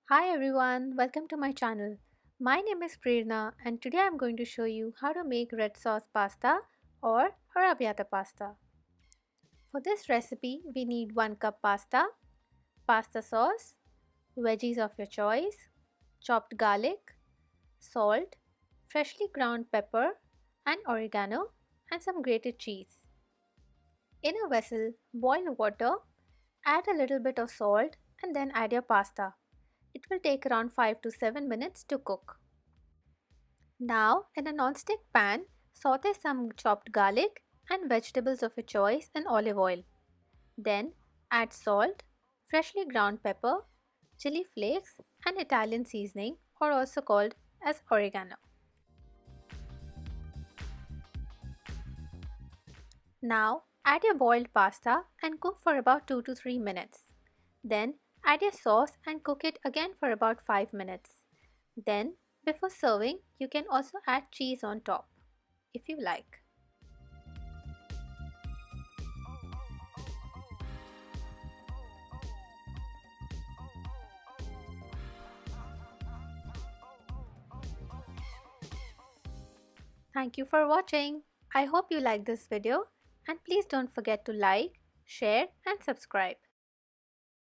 Hi everyone, welcome to my channel. My name is Prerna and today I'm going to show you how to make red sauce pasta or Arrabbiata pasta. For this recipe, we need 1 cup pasta, pasta sauce, veggies of your choice, chopped garlic, salt, freshly ground pepper and oregano and some grated cheese. In a vessel, boil water, add a little bit of salt and then add your pasta. It will take around 5 to 7 minutes to cook. Now, in a non-stick pan, saute some chopped garlic and vegetables of your choice in olive oil. Then, add salt, freshly ground pepper, chili flakes, and Italian seasoning, or also called as oregano. Now, add your boiled pasta and cook for about 2 to 3 minutes. Then, add your sauce and cook it again for about 5 minutes. Then, before serving, you can also add cheese on top if you like. Thank you for watching. I hope you liked this video and please don't forget to like, share and subscribe.